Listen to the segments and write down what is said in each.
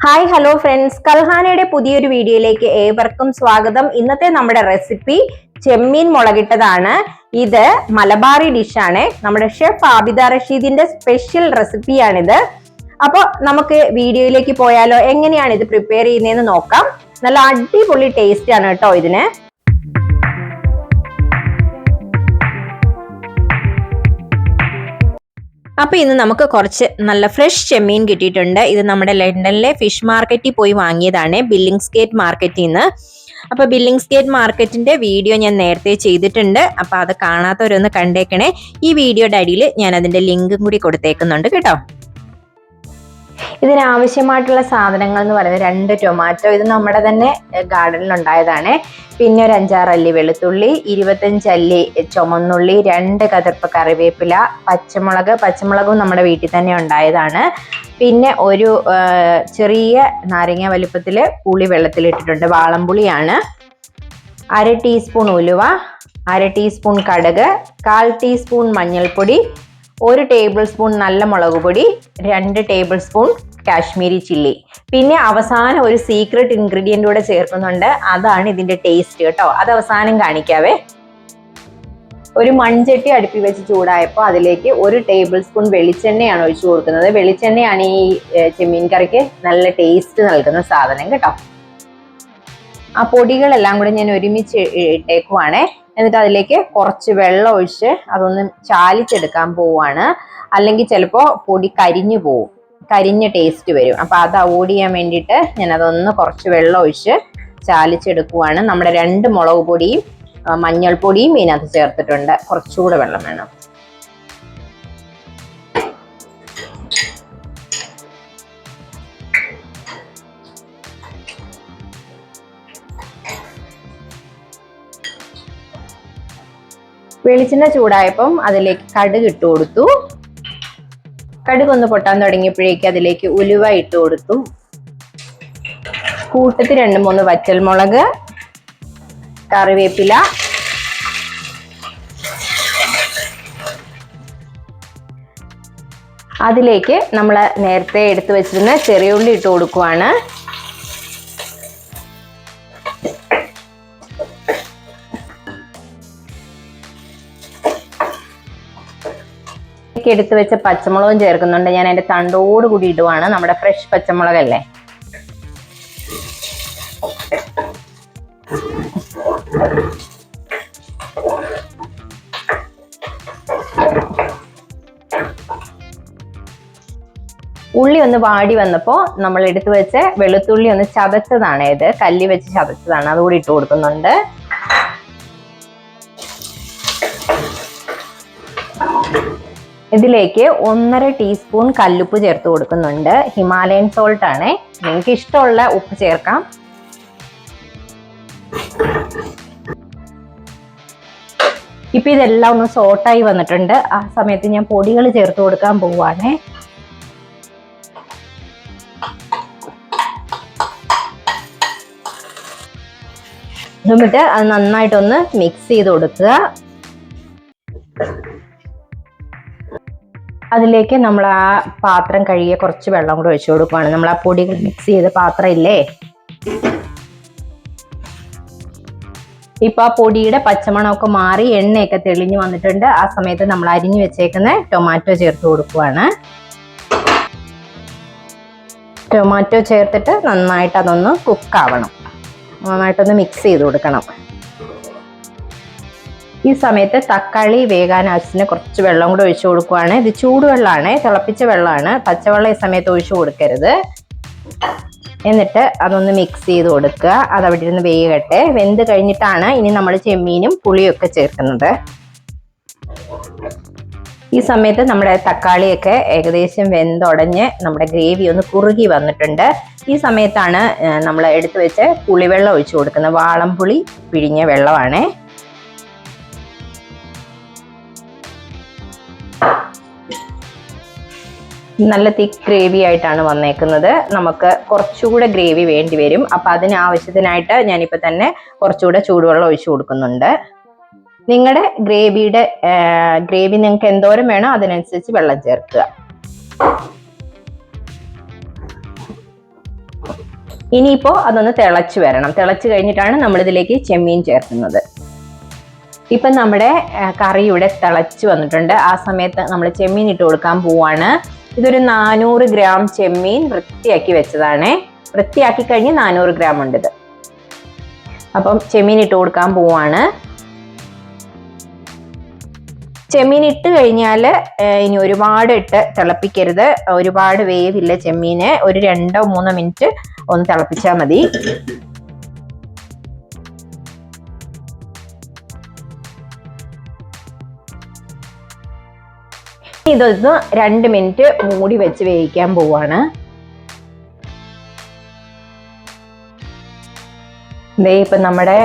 Hi hello friends, കൽഹാനയുടെ പുതിയൊരു വീഡിയോയിലേക്ക് ഏവർക്കും സ്വാഗതം. ഇന്നത്തെ നമ്മുടെ റെസിപ്പി ചെമ്മീൻ മുളകിട്ടതാണ്. ഇത് മലബാറി ഡിഷാണ്. നമ്മുടെ ഷെഫ് ആബിദ റഷീദിന്റെ സ്പെഷ്യൽ റെസിപ്പിയാണിത്. അപ്പോൾ നമുക്ക് വീഡിയോയിലേക്ക് പോയാലോ? എങ്ങനെയാണ് ഇത് പ്രിപ്പയർ ചെയ്യുന്നതെന്ന് നോക്കാം. നല്ല അടിപൊളി ടേസ്റ്റ് ആണ് കേട്ടോ ഇതിന്. അപ്പോൾ ഇന്ന് നമുക്ക് കുറച്ച് നല്ല ഫ്രഷ് ചെമ്മീൻ കിട്ടിയിട്ടുണ്ട്. ഇത് നമ്മുടെ ലണ്ടനിലെ ഫിഷ് മാർക്കറ്റിൽ പോയി വാങ്ങിയതാണ്, ബില്ലിംഗ്സ് ഗേറ്റ് മാർക്കറ്റിൽ നിന്ന്. അപ്പോൾ ബില്ലിംഗ്സ് ഗേറ്റ് മാർക്കറ്റിന്റെ വീഡിയോ ഞാൻ നേരത്തെ ചെയ്തിട്ടുണ്ട്. അപ്പോൾ അത് കാണാത്തവരൊന്ന് കണ്ടേക്കണേ. ഈ വീഡിയോയുടെ അടിയിൽ ഞാൻ അതിന്റെ ലിങ്കും കൂടി കൊടുത്തേക്കുന്നുണ്ട് കേട്ടോ. ഇതിനാവശ്യമായിട്ടുള്ള സാധനങ്ങൾ എന്ന് പറയുന്നത് 2 ടൊമാറ്റോ, ഇത് നമ്മുടെ തന്നെ ഗാർഡനിൽ ഉണ്ടായതാണ്. പിന്നെ ഒരു 5-6 അല്ലി വെളുത്തുള്ളി, 25 അല്ലി ചുമന്നുള്ളി, 2 കതിർപ്പ് കറിവേപ്പില, പച്ചമുളകും നമ്മുടെ വീട്ടിൽ തന്നെ ഉണ്ടായതാണ്. പിന്നെ ഒരു ചെറിയ നാരങ്ങ വലിപ്പത്തിൽ പുളി വെള്ളത്തിലിട്ടിട്ടുണ്ട്, വാളംപുളിയാണ്. 1/2 ടീസ്പൂൺ ഉലുവ, 1/2 ടീസ്പൂൺ കടുക്, 1/4 ടീസ്പൂൺ മഞ്ഞൾപ്പൊടി, 1 ടേബിൾ സ്പൂൺ നല്ല മുളക് പൊടി, 2 ടേബിൾ സ്പൂൺ കാശ്മീരി ചില്ലി. പിന്നെ അവസാനം ഒരു സീക്രട്ട് ഇൻഗ്രീഡിയൻ്റ് കൂടെ ചേർക്കുന്നുണ്ട്, അതാണ് ഇതിന്റെ ടേസ്റ്റ് കേട്ടോ. അത് അവസാനം കാണിക്കാവേ. ഒരു മൺചട്ടി അടുപ്പിൽ വെച്ച് ചൂടായപ്പോൾ അതിലേക്ക് 1 ടേബിൾ സ്പൂൺ വെളിച്ചെണ്ണയാണ് ഒഴിച്ചു കൊടുക്കുന്നത്. വെളിച്ചെണ്ണയാണ് ഈ ചെമ്മീൻ കറിക്ക് നല്ല ടേസ്റ്റ് നൽകുന്ന സാധനം കേട്ടോ. ആ പൊടികളെല്ലാം കൂടെ ഞാൻ ഒരുമിച്ച് ഇട്ടേക്കുവാണേ. എന്നിട്ട് അതിലേക്ക് കുറച്ച് വെള്ളം ഒഴിച്ച് അതൊന്ന് ചാലിച്ചെടുക്കാൻ പോവാണ്. അല്ലെങ്കിൽ ചിലപ്പോൾ പൊടി കരിഞ്ഞു പോവും, കരിഞ്ഞ ടേസ്റ്റ് വരും. അപ്പോൾ അത് അവോയ്ഡ് ചെയ്യാൻ വേണ്ടിയിട്ട് ഞാൻ അതൊന്ന് കുറച്ച് വെള്ളം ഒഴിച്ച് ചാലിച്ചെടുക്കുവാണ്. നമ്മുടെ 2 മുളക് പൊടിയും മഞ്ഞൾപ്പൊടിയും ഇതിനകത്ത് ചേർത്തിട്ടുണ്ട്. കുറച്ചുകൂടെ വെള്ളം വേണം. വെളിച്ചെണ്ണ ചൂടായപ്പം അതിലേക്ക് കടുക് ഇട്ട് കൊടുത്തു. കടുക് ഒന്ന് പൊട്ടാൻ തുടങ്ങിയപ്പോഴേക്ക് അതിലേക്ക് ഉലുവ ഇട്ട് കൊടുത്തു. കൂട്ടത്തിൽ 2-3 വറ്റൽമുളക്, കറിവേപ്പില, അതിലേക്ക് നമ്മൾ നേരത്തെ എടുത്തു വെച്ചിരുന്ന ചെറിയ ഉള്ളി ഇട്ട് കൊടുക്കുവാണ്. എടുത്തു വെച്ച പച്ചമുളകും ചേർക്കുന്നുണ്ട്. ഞാൻ അതിന്റെ തണ്ടോട് കൂടി ഇടുവാണ്. നമ്മുടെ ഫ്രഷ് പച്ചമുളകല്ലേ. ഉള്ളി ഒന്ന് വാടി വന്നപ്പോൾ നമ്മൾ എടുത്തു വെച്ച വെളുത്തുള്ളി ഒന്ന് ചതച്ചതാണ്, ഇത് കല്ലി വെച്ച് ചതച്ചതാണ്, അതുകൂടി ഇട്ട് കൊടുക്കുന്നുണ്ട്. ഇതിലേക്ക് 1.5 ടീസ്പൂൺ കല്ലുപ്പ് ചേർത്ത് കൊടുക്കുന്നുണ്ട്. ഹിമാലയൻ സോൾട്ട് ആണ്, നിങ്ങൾക്ക് ഇഷ്ടമുള്ള ഉപ്പ് ചേർക്കാം. ഇപ്പൊ ഇതെല്ലാം ഒന്ന് സോട്ടായി വന്നിട്ടുണ്ട്. ആ സമയത്ത് ഞാൻ പൊടികൾ ചേർത്ത് കൊടുക്കാൻ പോവാണ്. എന്നിട്ട് അത് നന്നായിട്ടൊന്ന് മിക്സ് ചെയ്ത് കൊടുക്കുക. അതിലേക്ക് നമ്മൾ ആ പാത്രം കഴുകിയ കുറച്ച് വെള്ളം കൂടെ ഒഴിച്ചു കൊടുക്കുകയാണ്. നമ്മൾ ആ പൊടികൾ മിക്സ് ചെയ്ത പാത്രം ഇല്ലേ, ഇപ്പൊ ആ പൊടിയുടെ പച്ചമണമൊക്കെ മാറി എണ്ണയൊക്കെ തെളിഞ്ഞു വന്നിട്ടുണ്ട്. ആ സമയത്ത് നമ്മൾ അരിഞ്ഞു വെച്ചേക്കുന്ന ടൊമാറ്റോ ചേർത്ത് കൊടുക്കുകയാണ്. ടൊമാറ്റോ ചേർത്തിട്ട് നന്നായിട്ട് അതൊന്ന് കുക്കാവണം, നന്നായിട്ടൊന്ന് മിക്സ് ചെയ്ത് കൊടുക്കണം. ഈ സമയത്ത് തക്കാളി വേകാൻ ആവശ്യത്തിന് കുറച്ച് വെള്ളം കൂടെ ഒഴിച്ചു കൊടുക്കുവാണ്. ഇത് ചൂടുവെള്ളമാണ്, തിളപ്പിച്ച വെള്ളമാണ്. പച്ചവെള്ളം ഈ സമയത്ത് ഒഴിച്ചു കൊടുക്കരുത്. എന്നിട്ട് അതൊന്ന് മിക്സ് ചെയ്ത് കൊടുക്കുക. അതവിടെ ഇരുന്ന് വേകട്ടെ. വെന്ത് കഴിഞ്ഞിട്ടാണ് ഇനി നമ്മൾ ചെമ്മീനും പുളിയൊക്കെ ചേർക്കുന്നത്. ഈ സമയത്ത് നമ്മുടെ തക്കാളിയൊക്കെ ഏകദേശം വെന്തുടഞ്ഞ് നമ്മുടെ ഗ്രേവി ഒന്ന് കുറുകി വന്നിട്ടുണ്ട്. ഈ സമയത്താണ് നമ്മൾ എടുത്തു വെച്ച് പുളിവെള്ളം ഒഴിച്ചു കൊടുക്കുന്നത്. വാളംപുളി പിഴിഞ്ഞ വെള്ളമാണ്. നല്ല തിക്ക് ഗ്രേവി ആയിട്ടാണ് വന്നേക്കുന്നത്. നമുക്ക് കുറച്ചുകൂടെ ഗ്രേവി വേണ്ടി വരും. അപ്പം അതിനാവശ്യത്തിനായിട്ട് ഞാനിപ്പോൾ തന്നെ കുറച്ചുകൂടെ ചൂടുവെള്ളം ഒഴിച്ചു കൊടുക്കുന്നുണ്ട്. നിങ്ങളുടെ ഗ്രേവി നിങ്ങൾക്ക് എന്തോരം വേണോ അതിനനുസരിച്ച് വെള്ളം ചേർക്കുക. ഇനിയിപ്പോൾ അതൊന്ന് തിളച്ച് വരണം. തിളച്ച് കഴിഞ്ഞിട്ടാണ് നമ്മളിതിലേക്ക് ചെമ്മീൻ ചേർക്കുന്നത്. ഇപ്പം നമ്മുടെ കറി ഇവിടെ തിളച്ച് വന്നിട്ടുണ്ട്. ആ സമയത്ത് നമ്മൾ ചെമ്മീൻ ഇട്ട് കൊടുക്കാൻ പോവാണ്. ഇതൊരു 400 ഗ്രാം ചെമ്മീൻ വൃത്തിയാക്കി വെച്ചതാണ്. വൃത്തിയാക്കി കഴിഞ്ഞ് 400 ഗ്രാം ഉണ്ട് ഇത്. അപ്പം ചെമ്മീൻ ഇട്ട് കൊടുക്കാൻ പോവാണ്. ചെമ്മീൻ ഇട്ട് കഴിഞ്ഞാൽ ഇനി ഒരുപാട് ഇട്ട് തിളപ്പിക്കരുത്. ഒരുപാട് വേവില്ല ചെമ്മീന്. ഒരു 2-3 മിനിറ്റ് ഒന്ന് തിളപ്പിച്ചാൽ മതി. ഇതൊന്ന് 2 മിനിറ്റ് മൂടി വെച്ച് വേവിക്കാൻ പോവാണ്. ദേ ഇപ്പം നമ്മുടെ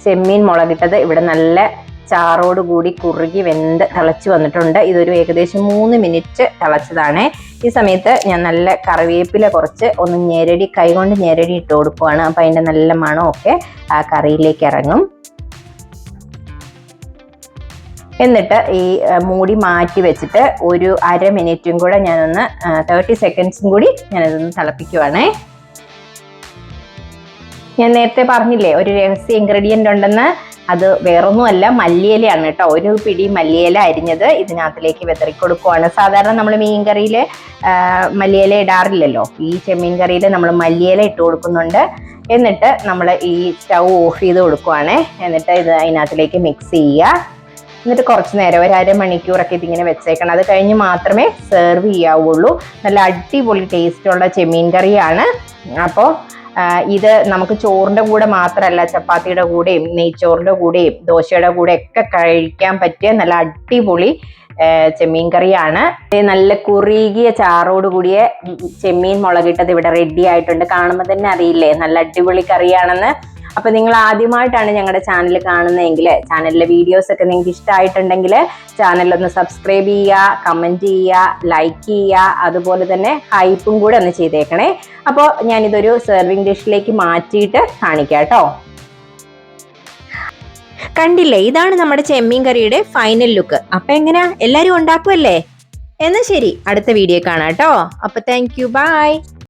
ചെമ്മീൻ മുളകിട്ടത് ഇവിടെ നല്ല ചാറോട് കൂടി കുറുകി വെന്ത് തിളച്ച് വന്നിട്ടുണ്ട്. ഇതൊരു ഏകദേശം 3 മിനിറ്റ് തിളച്ചതാണ്. ഈ സമയത്ത് ഞാൻ നല്ല കറിവേപ്പില കുറച്ച് ഒന്ന് ഞെരടി കൈകൊണ്ട് ഞെരടി ഇട്ട് കൊടുക്കുവാണ്. അപ്പം അതിൻ്റെ നല്ല മണമൊക്കെ ആ കറിയിലേക്ക് ഇറങ്ങും. എന്നിട്ട് ഈ മൂടി മാറ്റി വെച്ചിട്ട് ഒരു 1/2 മിനിറ്റും കൂടെ ഞാനൊന്ന് 30 സെക്കൻഡ്സും കൂടി ഞാനിതൊന്ന് തിളപ്പിക്കുവാണേ. ഞാൻ നേരത്തെ പറഞ്ഞില്ലേ ഒരു രഹസ്യ ഇൻഗ്രീഡിയൻ്റ് ഉണ്ടെന്ന്. അത് വേറൊന്നുമല്ല, മല്ലിയിലയാണ് കേട്ടോ. ഒരു പിടി മല്ലിയില അരിഞ്ഞത് ഇതിനകത്തിലേക്ക് വിതറി കൊടുക്കുവാണ്. സാധാരണ നമ്മൾ മീൻ കറിയിൽ മല്ലിയില ഇടാറില്ലല്ലോ. ഈ ചെമ്മീൻ കറിയിൽ നമ്മൾ മല്ലിയില ഇട്ട് കൊടുക്കുന്നുണ്ട്. എന്നിട്ട് നമ്മൾ ഈ സ്റ്റൗ ഓഫ് ചെയ്ത് കൊടുക്കുവാണ്. എന്നിട്ട് ഇത് അതിനകത്തിലേക്ക് മിക്സ് ചെയ്യുക. എന്നിട്ട് കുറച്ച് നേരം ഒരു 1/2 മണിക്കൂറൊക്കെ ഇതിങ്ങനെ വെച്ചേക്കണം. അത് കഴിഞ്ഞ് മാത്രമേ സെർവ് ചെയ്യാവുള്ളൂ. നല്ല അടിപൊളി ടേസ്റ്റുള്ള ചെമ്മീൻ കറിയാണ്. അപ്പോൾ ഇത് നമുക്ക് ചോറിൻ്റെ കൂടെ മാത്രമല്ല, ചപ്പാത്തിയുടെ കൂടെയും നെയ്ച്ചോറിൻ്റെ കൂടെയും ദോശയുടെ കൂടെ ഒക്കെ കഴിക്കാൻ പറ്റിയ നല്ല അടിപൊളി ചെമ്മീൻ കറിയാണ്. നല്ല കുറുകിയ ചാറോട് കൂടിയ ചെമ്മീൻ മുളകിട്ടത് ഇവിടെ റെഡി ആയിട്ടുണ്ട്. കാണുമ്പോൾ തന്നെ അറിയില്ലേ നല്ല അടിപൊളി കറിയാണെന്ന്. അപ്പൊ നിങ്ങൾ ആദ്യമായിട്ടാണ് ഞങ്ങളുടെ ചാനൽ കാണുന്നതെങ്കിൽ ചാനലിലെ വീഡിയോസ് ഒക്കെ നിങ്ങൾക്ക് ഇഷ്ടമായിട്ടുണ്ടെങ്കിൽ ചാനലൊന്ന് സബ്സ്ക്രൈബ് ചെയ്യുക, കമൻറ്റ് ചെയ്യുക, ലൈക്ക് ചെയ്യുക, അതുപോലെ തന്നെ ഹൈപ്പും കൂടെ ഒന്ന് ചെയ്തേക്കണേ. അപ്പോൾ ഞാനിതൊരു സെർവിങ് ഡിഷിലേക്ക് മാറ്റിയിട്ട് കാണിക്കാം കേട്ടോ. കണ്ടില്ലേ, ഇതാണ് നമ്മുടെ ചെമ്മീൻ കറിയുടെ ഫൈനൽ ലുക്ക്. അപ്പൊ എങ്ങനെയാ, എല്ലാവരും ഉണ്ടാക്കുമല്ലേ? എന്നാൽ ശരി, അടുത്ത വീഡിയോ കാണാം കേട്ടോ. അപ്പൊ താങ്ക് യു, ബൈ.